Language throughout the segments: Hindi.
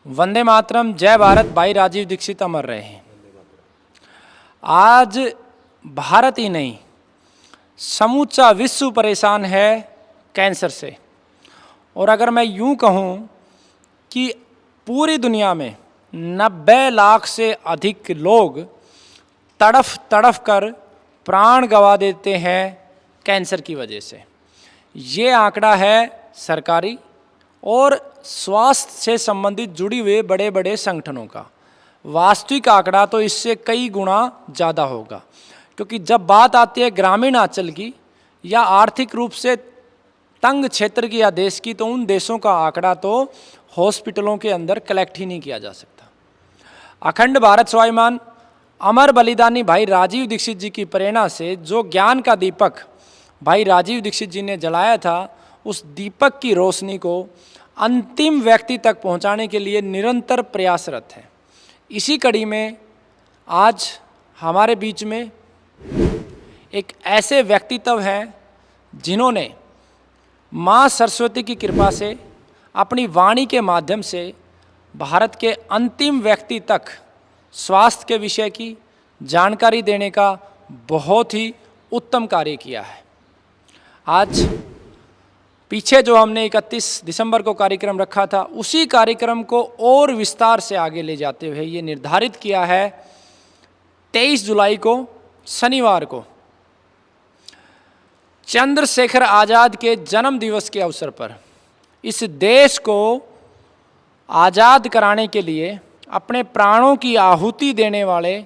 वंदे मातरम, जय भारत। भाई राजीव दीक्षित अमर रहे। आज भारत ही नहीं, समूचा विश्व परेशान है कैंसर से। और अगर मैं यूं कहूं कि पूरी दुनिया में 90 लाख से अधिक लोग तड़फ तड़फ कर प्राण गंवा देते हैं कैंसर की वजह से। ये आंकड़ा है सरकारी और स्वास्थ्य से संबंधित जुड़ी हुए बड़े बड़े संगठनों का। वास्तविक आंकड़ा तो इससे कई गुना ज़्यादा होगा, क्योंकि जब बात आती है ग्रामीण अंचल की या आर्थिक रूप से तंग क्षेत्र की या देश की, तो उन देशों का आंकड़ा तो हॉस्पिटलों के अंदर कलेक्ट ही नहीं किया जा सकता। अखंड भारत स्वाभिमान अमर बलिदानी भाई राजीव दीक्षित जी की प्रेरणा से जो ज्ञान का दीपक भाई राजीव दीक्षित जी ने जलाया था, उस दीपक की रोशनी को अंतिम व्यक्ति तक पहुंचाने के लिए निरंतर प्रयासरत है। इसी कड़ी में आज हमारे बीच में एक ऐसे व्यक्तित्व हैं जिन्होंने माँ सरस्वती की कृपा से अपनी वाणी के माध्यम से भारत के अंतिम व्यक्ति तक स्वास्थ्य के विषय की जानकारी देने का बहुत ही उत्तम कार्य किया है। आज पीछे जो हमने 31 दिसंबर को कार्यक्रम रखा था, उसी कार्यक्रम को और विस्तार से आगे ले जाते हुए ये निर्धारित किया है 23 जुलाई को शनिवार को चंद्रशेखर आज़ाद के जन्म दिवस के अवसर पर इस देश को आज़ाद कराने के लिए अपने प्राणों की आहुति देने वाले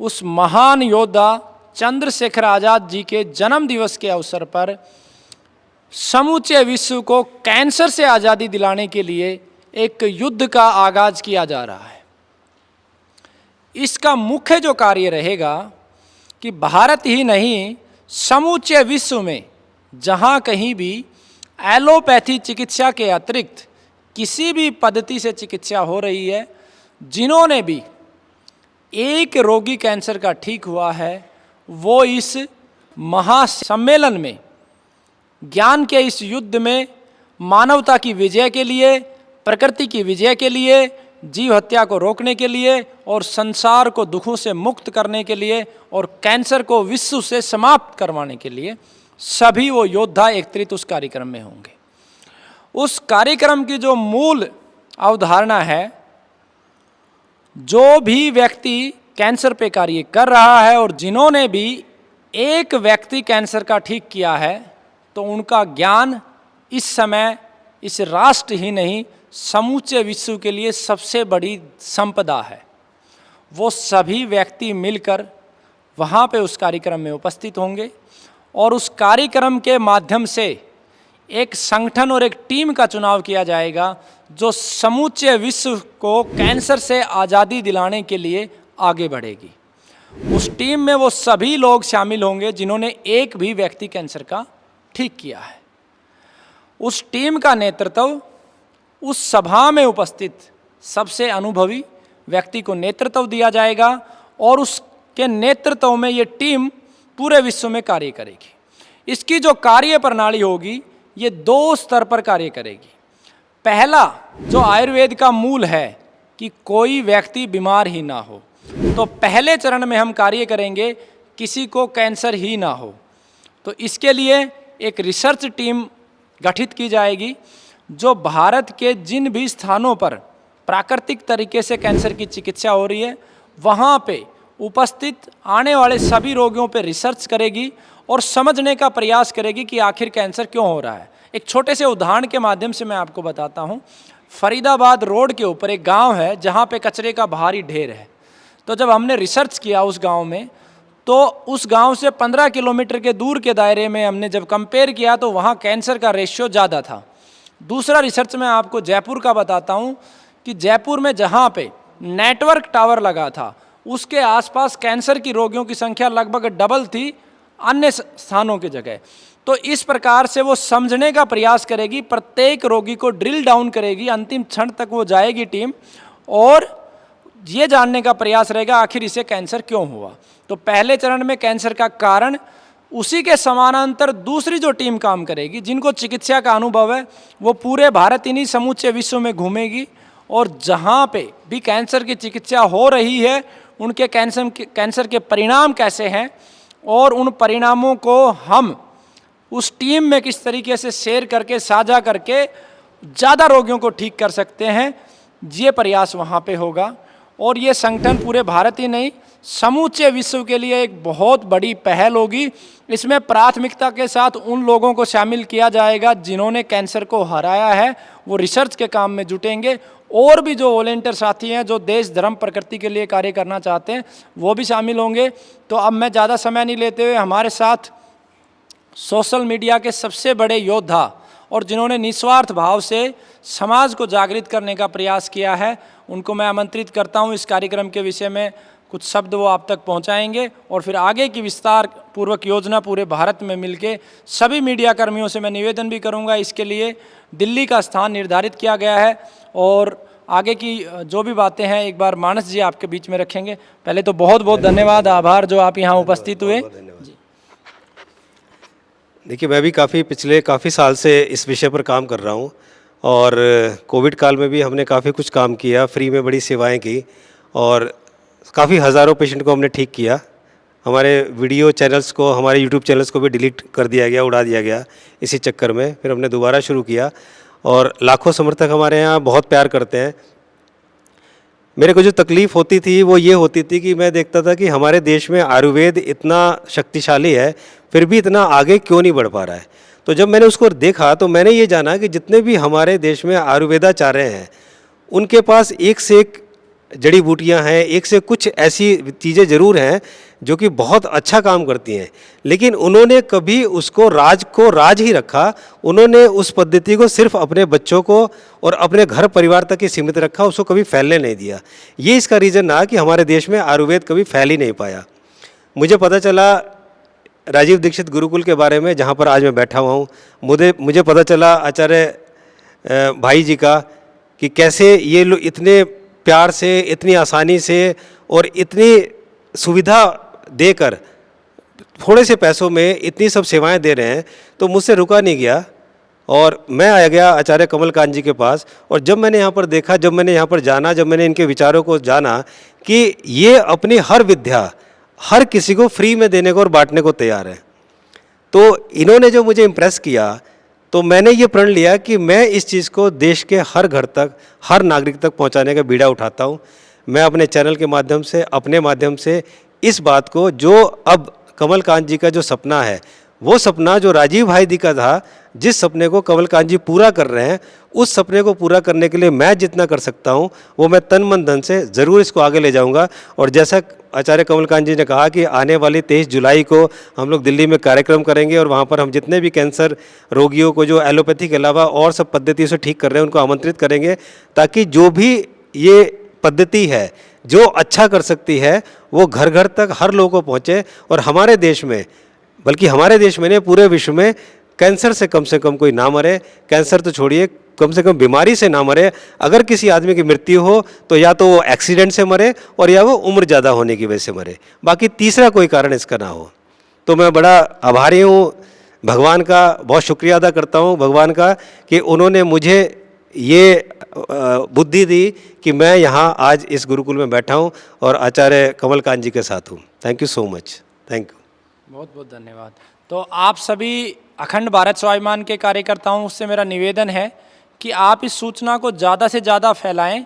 उस महान योद्धा चंद्रशेखर आज़ाद जी के जन्म दिवस के अवसर पर समूचे विश्व को कैंसर से आज़ादी दिलाने के लिए एक युद्ध का आगाज किया जा रहा है। इसका मुख्य जो कार्य रहेगा कि भारत ही नहीं, समूचे विश्व में जहाँ कहीं भी एलोपैथी चिकित्सा के अतिरिक्त किसी भी पद्धति से चिकित्सा हो रही है, जिन्होंने भी एक रोगी कैंसर का ठीक हुआ है, वो इस महासम्मेलन में ज्ञान के इस युद्ध में मानवता की विजय के लिए, प्रकृति की विजय के लिए, जीव हत्या को रोकने के लिए और संसार को दुखों से मुक्त करने के लिए और कैंसर को विश्व से समाप्त करवाने के लिए सभी वो योद्धा एकत्रित उस कार्यक्रम में होंगे। उस कार्यक्रम की जो मूल अवधारणा है, जो भी व्यक्ति कैंसर पे कार्य कर रहा है और जिन्होंने भी एक व्यक्ति कैंसर का ठीक किया है, तो उनका ज्ञान इस समय इस राष्ट्र ही नहीं, समूचे विश्व के लिए सबसे बड़ी संपदा है। वो सभी व्यक्ति मिलकर वहाँ पे उस कार्यक्रम में उपस्थित होंगे और उस कार्यक्रम के माध्यम से एक संगठन और एक टीम का चुनाव किया जाएगा जो समूचे विश्व को कैंसर से आज़ादी दिलाने के लिए आगे बढ़ेगी। उस टीम में वो सभी लोग शामिल होंगे जिन्होंने एक भी व्यक्ति कैंसर का ठीक किया है। उस टीम का नेतृत्व उस सभा में उपस्थित सबसे अनुभवी व्यक्ति को नेतृत्व दिया जाएगा और उसके नेतृत्व में ये टीम पूरे विश्व में कार्य करेगी। इसकी जो कार्य प्रणाली होगी, ये 2 स्तर पर कार्य करेगी। पहला जो आयुर्वेद का मूल है कि कोई व्यक्ति बीमार ही ना हो, तो पहले चरण में हम कार्य करेंगे किसी को कैंसर ही ना हो। तो इसके लिए एक रिसर्च टीम गठित की जाएगी जो भारत के जिन भी स्थानों पर प्राकृतिक तरीके से कैंसर की चिकित्सा हो रही है, वहाँ पे उपस्थित आने वाले सभी रोगियों पे रिसर्च करेगी और समझने का प्रयास करेगी कि आखिर कैंसर क्यों हो रहा है। एक छोटे से उदाहरण के माध्यम से मैं आपको बताता हूँ। फरीदाबाद रोड के ऊपर एक गांव है जहाँ पे कचरे का भारी ढेर है। तो जब हमने रिसर्च किया उस गांव में, तो उस गांव से 15 किलोमीटर के दूर के दायरे में हमने जब कंपेयर किया तो वहाँ कैंसर का रेशियो ज़्यादा था। दूसरा रिसर्च मैं आपको जयपुर का बताता हूँ कि जयपुर में जहाँ पे नेटवर्क टावर लगा था, उसके आसपास कैंसर की रोगियों की संख्या लगभग डबल थी अन्य स्थानों की जगह। तो इस प्रकार से वो समझने का प्रयास करेगी, प्रत्येक रोगी को ड्रिल डाउन करेगी, अंतिम क्षण तक वो जाएगी टीम और ये जानने का प्रयास रहेगा आखिर इसे कैंसर क्यों हुआ। तो पहले चरण में कैंसर का कारण, उसी के समानांतर दूसरी जो टीम काम करेगी जिनको चिकित्सा का अनुभव है, वो पूरे भारत ही नहीं समूचे विश्व में घूमेगी और जहाँ पे भी कैंसर की चिकित्सा हो रही है उनके कैंसर के परिणाम कैसे हैं और उन परिणामों को हम उस टीम में किस तरीके से शेयर करके साझा करके ज़्यादा रोगियों को ठीक कर सकते हैं, ये प्रयास वहाँ पे होगा। और ये संगठन पूरे भारत ही नहीं समूचे विश्व के लिए एक बहुत बड़ी पहल होगी। इसमें प्राथमिकता के साथ उन लोगों को शामिल किया जाएगा जिन्होंने कैंसर को हराया है, वो रिसर्च के काम में जुटेंगे। और भी जो वॉलेंटियर साथी हैं जो देश धर्म प्रकृति के लिए कार्य करना चाहते हैं वो भी शामिल होंगे। तो अब मैं ज़्यादा समय नहीं लेते हुए हमारे साथ सोशल मीडिया के सबसे बड़े योद्धा और जिन्होंने निस्वार्थ भाव से समाज को जागृत करने का प्रयास किया है उनको मैं आमंत्रित करता हूं। इस कार्यक्रम के विषय में कुछ शब्द वो आप तक पहुंचाएंगे और फिर आगे की विस्तार पूर्वक योजना पूरे भारत में मिलके सभी मीडिया कर्मियों से मैं निवेदन भी करूंगा। इसके लिए दिल्ली का स्थान निर्धारित किया गया है और आगे की जो भी बातें हैं एक बार मानस जी आपके बीच में रखेंगे। पहले तो बहुत बहुत धन्यवाद, आभार जो आप यहाँ उपस्थित हुए। देखिए, मैं भी पिछले काफ़ी साल से इस विषय पर काम कर रहा हूँ और कोविड काल में भी हमने काफ़ी कुछ काम किया, फ्री में बड़ी सेवाएं की और काफ़ी हज़ारों पेशेंट को हमने ठीक किया। हमारे वीडियो चैनल्स को, हमारे यूट्यूब चैनल्स को भी डिलीट कर दिया गया, उड़ा दिया गया इसी चक्कर में। फिर हमने दोबारा शुरू किया और लाखों समर्थक हमारे यहाँ बहुत प्यार करते हैं। मेरे को जो तकलीफ़ होती थी वो ये होती थी कि मैं देखता था कि हमारे देश में आयुर्वेद इतना शक्तिशाली है फिर भी इतना आगे क्यों नहीं बढ़ पा रहा है। तो जब मैंने उसको देखा तो मैंने ये जाना कि जितने भी हमारे देश में आयुर्वेदाचार्य हैं उनके पास एक से एक जड़ी बूटियां हैं, एक से कुछ ऐसी चीज़ें ज़रूर हैं जो कि बहुत अच्छा काम करती हैं, लेकिन उन्होंने कभी उसको राज ही रखा। उन्होंने उस पद्धति को सिर्फ अपने बच्चों को और अपने घर परिवार तक ही सीमित रखा, उसको कभी फैलने नहीं दिया। ये इसका रीज़न रहा कि हमारे देश में आयुर्वेद कभी फैल ही नहीं पाया। मुझे पता चला राजीव दीक्षित गुरुकुल के बारे में, जहाँ पर आज मैं बैठा हुआ हूँ। मुझे पता चला आचार्य भाई जी का कि कैसे ये लोग इतने प्यार से, इतनी आसानी से और इतनी सुविधा देकर थोड़े से पैसों में इतनी सब सेवाएं दे रहे हैं। तो मुझसे रुका नहीं गया और मैं आ गया आचार्य कमलकांत जी के पास। और जब मैंने यहाँ पर देखा, जब मैंने यहाँ पर जाना, जब मैंने इनके विचारों को जाना कि ये अपनी हर विद्या हर किसी को फ्री में देने को और बांटने को तैयार है, तो इन्होंने जो मुझे इम्प्रेस किया तो मैंने ये प्रण लिया कि मैं इस चीज़ को देश के हर घर तक, हर नागरिक तक पहुंचाने का बीड़ा उठाता हूं। मैं अपने चैनल के माध्यम से, अपने माध्यम से इस बात को, जो अब कमलकांत जी का जो सपना है, वो सपना जो राजीव भाई जी का था, जिस सपने को कमलकांत जी पूरा कर रहे हैं, उस सपने को पूरा करने के लिए मैं जितना कर सकता हूं वो मैं तन मन धन से ज़रूर इसको आगे ले जाऊंगा। और जैसा आचार्य कमलकांत जी ने कहा कि आने वाली 23 जुलाई को हम लोग दिल्ली में कार्यक्रम करेंगे और वहाँ पर हम जितने भी कैंसर रोगियों को जो एलोपैथी के अलावा और सब पद्धति से ठीक कर रहे हैं उनको आमंत्रित करेंगे, ताकि जो भी ये पद्धति है जो अच्छा कर सकती है वो घर घर तक हर लोगों को पहुँचे। और हमारे देश में, बल्कि हमारे देश में नहीं पूरे विश्व में, कैंसर से कम कोई ना मरे। कैंसर तो छोड़िए, कम से कम बीमारी से ना मरे। अगर किसी आदमी की मृत्यु हो तो या तो वो एक्सीडेंट से मरे और या वो उम्र ज़्यादा होने की वजह से मरे, बाकी तीसरा कोई कारण इसका ना हो। तो मैं बड़ा आभारी हूँ भगवान का, बहुत शुक्रिया अदा करता हूँ भगवान का कि उन्होंने मुझे ये बुद्धि दी कि मैं यहाँ आज इस गुरुकुल में बैठा हूँ और आचार्य कमलकांत जी के साथ हूँ। Thank you so much. Thank you. बहुत बहुत धन्यवाद। तो आप सभी अखंड भारत स्वाभिमान के कार्यकर्ताओं से मेरा निवेदन है कि आप इस सूचना को ज़्यादा से ज़्यादा फैलाएं,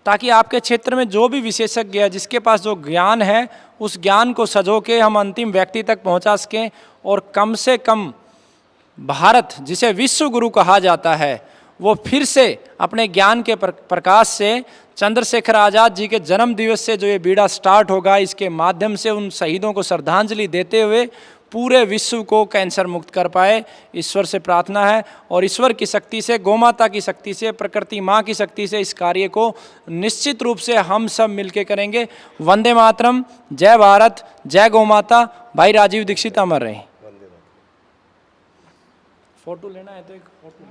ताकि आपके क्षेत्र में जो भी विशेषज्ञ है, जिसके पास जो ज्ञान है, उस ज्ञान को सजो के हम अंतिम व्यक्ति तक पहुंचा सकें और कम से कम भारत, जिसे विश्व गुरु कहा जाता है, वो फिर से अपने ज्ञान के प्रकाश से चंद्रशेखर आज़ाद जी के जन्म दिवस से जो ये बीड़ा स्टार्ट होगा, इसके माध्यम से उन शहीदों को श्रद्धांजलि देते हुए पूरे विश्व को कैंसर मुक्त कर पाए। ईश्वर से प्रार्थना है और ईश्वर की शक्ति से, गौमाता की शक्ति से, प्रकृति माँ की शक्ति से इस कार्य को निश्चित रूप से हम सब मिलके करेंगे। वंदे मातरम, जय भारत, जय गौमाता। भाई राजीव दीक्षित अमर रहे। फोटो लेना है तो एक फोटो